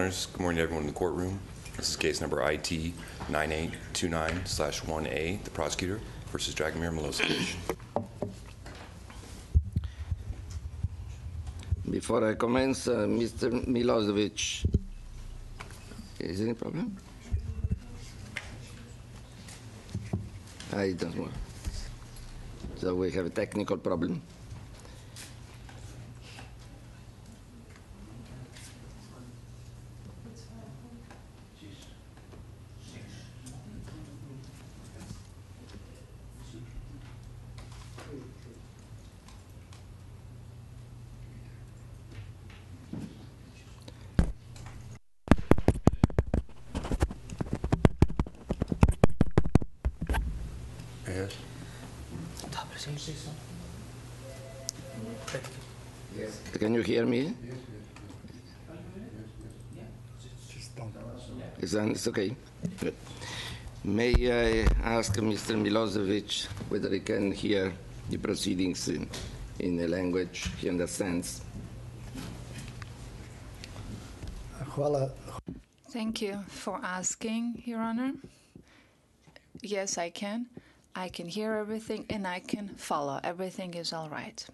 Good morning to everyone in the courtroom. This is case number IT 9829/1A, the prosecutor versus Dragomir Milošević. Before I commence, Mr. Milošević, is there any problem? I don't know. So we have a technical problem. Yes. Can you hear me? It's okay. Good. May I ask Mr. Milošević whether he can hear the proceedings in a language he understands? Thank you for asking, Your Honor. Yes, I can. I can hear everything and I can follow. Everything is all right.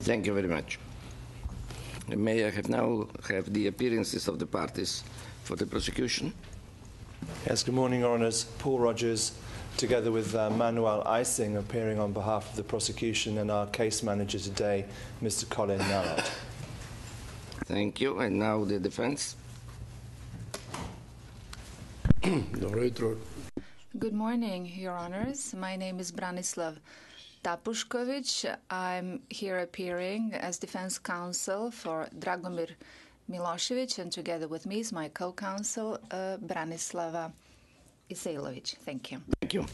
Thank you very much. May I now have the appearances of the parties for the prosecution? Yes, good morning, Your Honours. Paul Rogers, together with Manuel Ising, appearing on behalf of the prosecution, and our case manager today, Mr. Colin Nallard. Thank you. And now the defense. Good morning, Your Honors. My name is Branislav Tapušković. I'm here appearing as defense counsel for Dragomir Milošević, and together with me is my co-counsel, Branislava Isailović. Thank you. Thank you.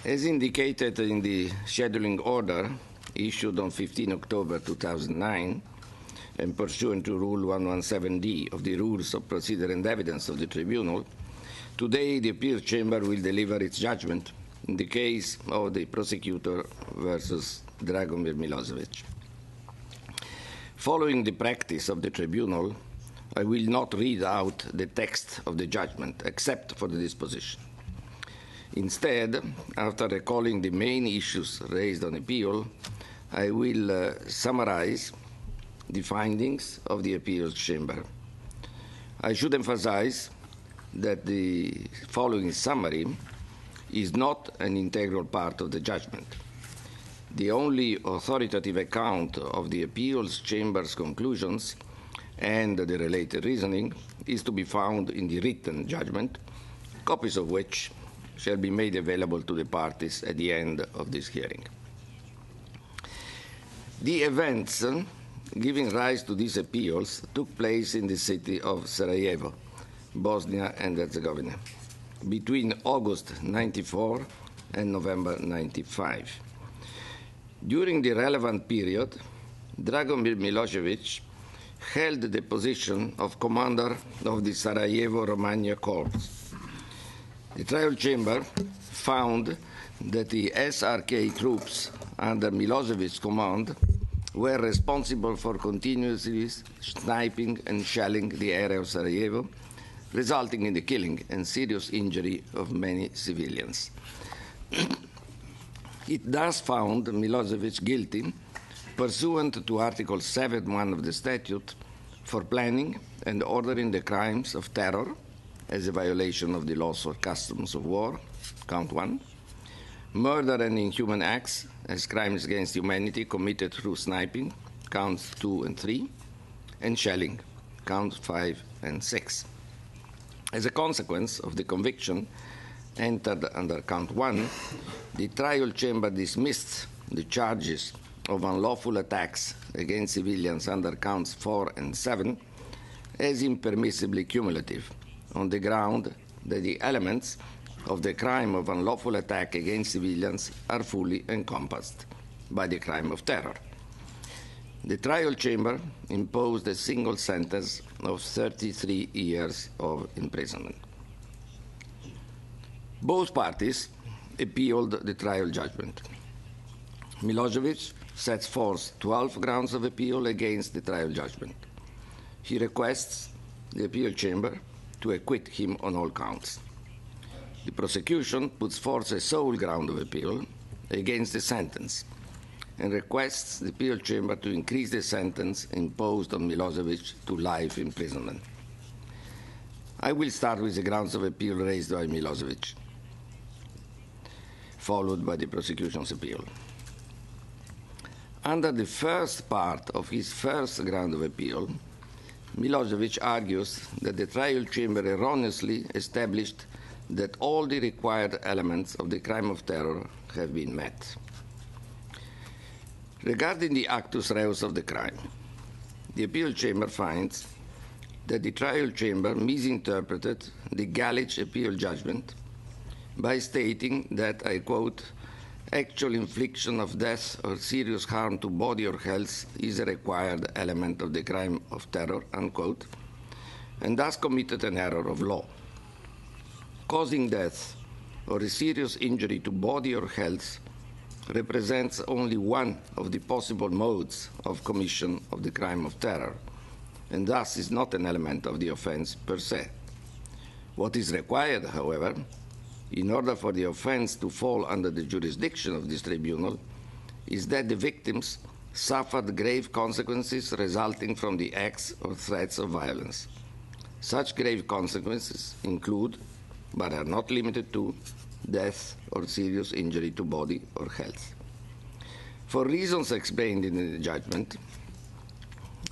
As indicated in the scheduling order issued on 15 October 2009, and pursuant to Rule 117D of the Rules of Procedure and Evidence of the Tribunal, today the appeal chamber will deliver its judgment in the case of the prosecutor versus Dragomir Milošević. Following the practice of the tribunal, I will not read out the text of the judgment except for the disposition. Instead, after recalling the main issues raised on appeal, I will summarize the findings of the appeals chamber. I should emphasize that the following summary is not an integral part of the judgment. The only authoritative account of the appeals chamber's conclusions and the related reasoning is to be found in the written judgment, copies of which shall be made available to the parties at the end of this hearing. The events giving rise to these appeals took place in the city of Sarajevo, Bosnia and Herzegovina, between August 94 and November 95. During the relevant period, Dragomir Milošević held the position of commander of the Sarajevo-Romanija Corps. The trial chamber found that the SRK troops under Milošević's command were responsible for continuously sniping and shelling the area of Sarajevo, resulting in the killing and serious injury of many civilians. It thus found Milošević guilty, pursuant to Article 7.1 of the statute, for planning and ordering the crimes of terror as a violation of the laws or customs of war, count 1, murder and inhuman acts as crimes against humanity committed through sniping, counts 2 and 3, and shelling, counts 5 and 6. As a consequence of the conviction entered under count 1, the trial chamber dismissed the charges of unlawful attacks against civilians under counts 4 and 7 as impermissibly cumulative, on the ground that the elements of the crime of unlawful attack against civilians are fully encompassed by the crime of terror. The trial chamber imposed a single sentence of 33 years of imprisonment. Both parties appealed the trial judgment. Milošević sets forth 12 grounds of appeal against the trial judgment. he requests the appeal chamber to acquit him on all counts. The prosecution puts forth a sole ground of appeal against the sentence and requests the appeal chamber to increase the sentence imposed on Milošević to life imprisonment. I will start with the grounds of appeal raised by Milošević, followed by the prosecution's appeal. Under the first part of his first ground of appeal, Milošević argues that the trial chamber erroneously established that all the required elements of the crime of terror have been met. Regarding the actus reus of the crime, the appeal chamber finds that the trial chamber misinterpreted the Galić appeal judgment by stating that, I quote, actual infliction of death or serious harm to body or health is a required element of the crime of terror, unquote, and thus committed an error of law. Causing death or a serious injury to body or health represents only one of the possible modes of commission of the crime of terror, and thus is not an element of the offense per se. What is required, however, in order for the offense to fall under the jurisdiction of this tribunal, is that the victims suffered grave consequences resulting from the acts or threats of violence. Such grave consequences include, but are not limited to, death or serious injury to body or health. For reasons explained in the judgment,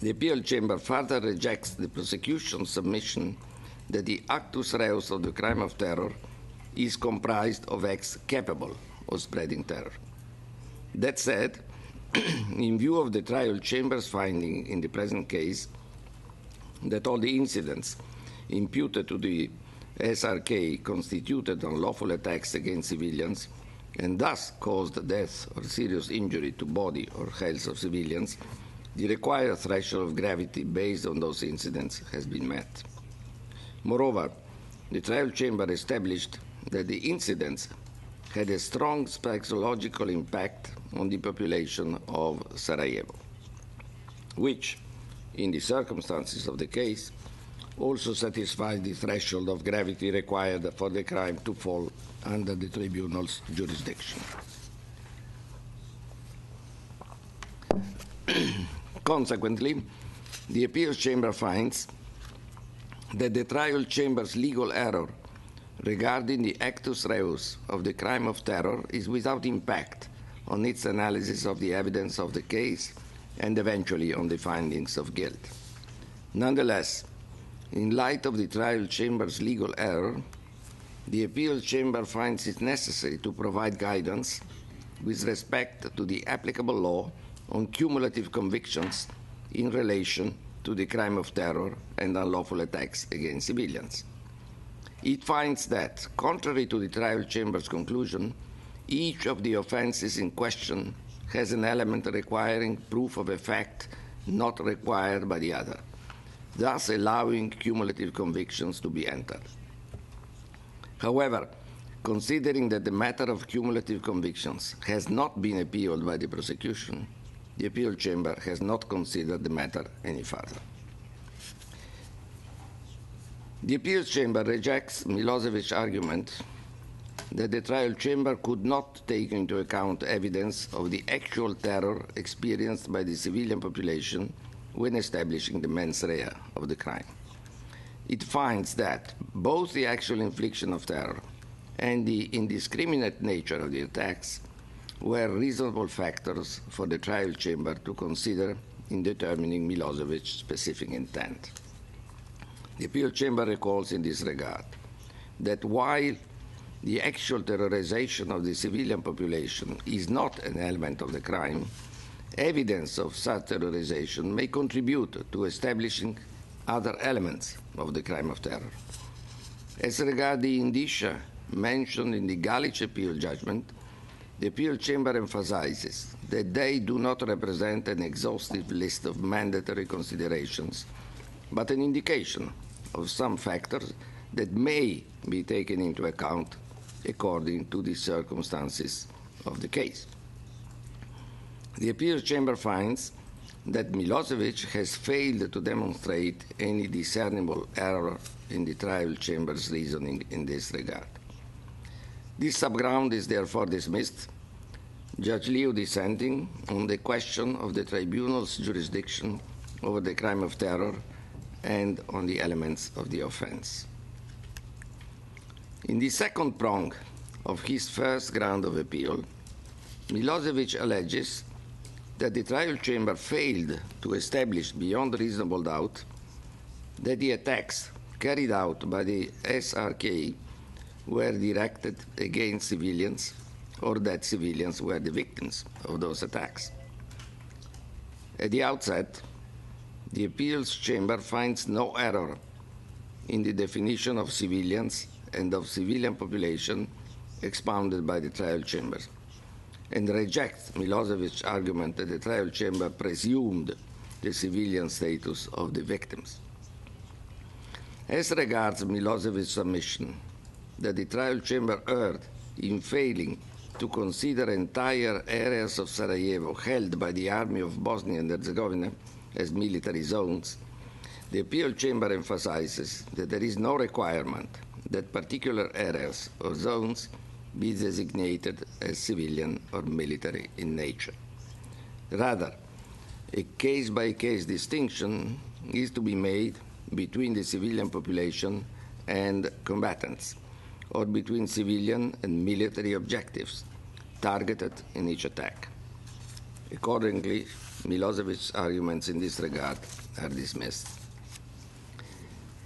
the appeal chamber further rejects the prosecution's submission that the actus reus of the crime of terror is comprised of acts capable of spreading terror. That said, in view of the trial chamber's finding in the present case that all the incidents imputed to the SRK constituted unlawful attacks against civilians and thus caused death or serious injury to body or health of civilians, the required threshold of gravity based on those incidents has been met. Moreover, the trial chamber established that the incidents had a strong psychological impact on the population of Sarajevo, which, in the circumstances of the case, also satisfies the threshold of gravity required for the crime to fall under the tribunal's jurisdiction. Consequently, the appeals chamber finds that the trial chamber's legal error regarding the actus reus of the crime of terror is without impact on its analysis of the evidence of the case and eventually on the findings of guilt. Nonetheless, in light of the trial chamber's legal error, the appeal chamber finds it necessary to provide guidance with respect to the applicable law on cumulative convictions in relation to the crime of terror and unlawful attacks against civilians. It finds that, contrary to the trial chamber's conclusion, each of the offenses in question has an element requiring proof of a fact not required by the other, thus allowing cumulative convictions to be entered. However, considering that the matter of cumulative convictions has not been appealed by the prosecution, the appeal chamber has not considered the matter any further. The appeals chamber rejects Milošević's argument that the trial chamber could not take into account evidence of the actual terror experienced by the civilian population when establishing the mens rea of the crime. It finds that both the actual infliction of terror and the indiscriminate nature of the attacks were reasonable factors for the trial chamber to consider in determining Milošević's specific intent. The appeal chamber recalls in this regard that while the actual terrorization of the civilian population is not an element of the crime, evidence of such terrorization may contribute to establishing other elements of the crime of terror. As regards the indicia mentioned in the Galić appeal judgment, the appeal chamber emphasizes that they do not represent an exhaustive list of mandatory considerations, but an indication of some factors that may be taken into account according to the circumstances of the case. The appeals chamber finds that Milošević has failed to demonstrate any discernible error in the trial chamber's reasoning in this regard. This subground is therefore dismissed, Judge Liu dissenting on the question of the tribunal's jurisdiction over the crime of terror and on the elements of the offense. In the second prong of his first ground of appeal, Milošević alleges that the trial chamber failed to establish beyond reasonable doubt that the attacks carried out by the SRK were directed against civilians or that civilians were the victims of those attacks. At the outset, the appeals chamber finds no error in the definition of civilians and of civilian population expounded by the trial chamber, and rejects Milošević's argument that the trial chamber presumed the civilian status of the victims. As regards Milošević's submission that the trial chamber erred in failing to consider entire areas of Sarajevo held by the Army of Bosnia and Herzegovina as military zones, the appeal chamber emphasizes that there is no requirement that particular areas or zones be designated as civilian or military in nature. Rather, a case-by-case distinction is to be made between the civilian population and combatants, or between civilian and military objectives targeted in each attack. Accordingly, Milošević's arguments in this regard are dismissed.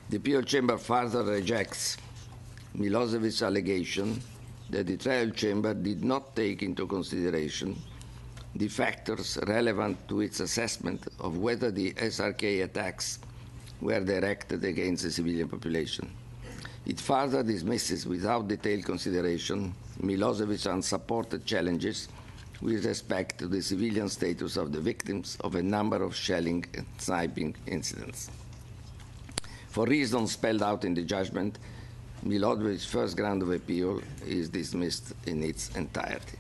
The appeal chamber further rejects Milošević's allegation that the trial chamber did not take into consideration the factors relevant to its assessment of whether the SRK attacks were directed against the civilian population. It further dismisses without detailed consideration Milošević's unsupported challenges with respect to the civilian status of the victims of a number of shelling and sniping incidents. For reasons spelled out in the judgment, Milošević's first ground of appeal is dismissed in its entirety.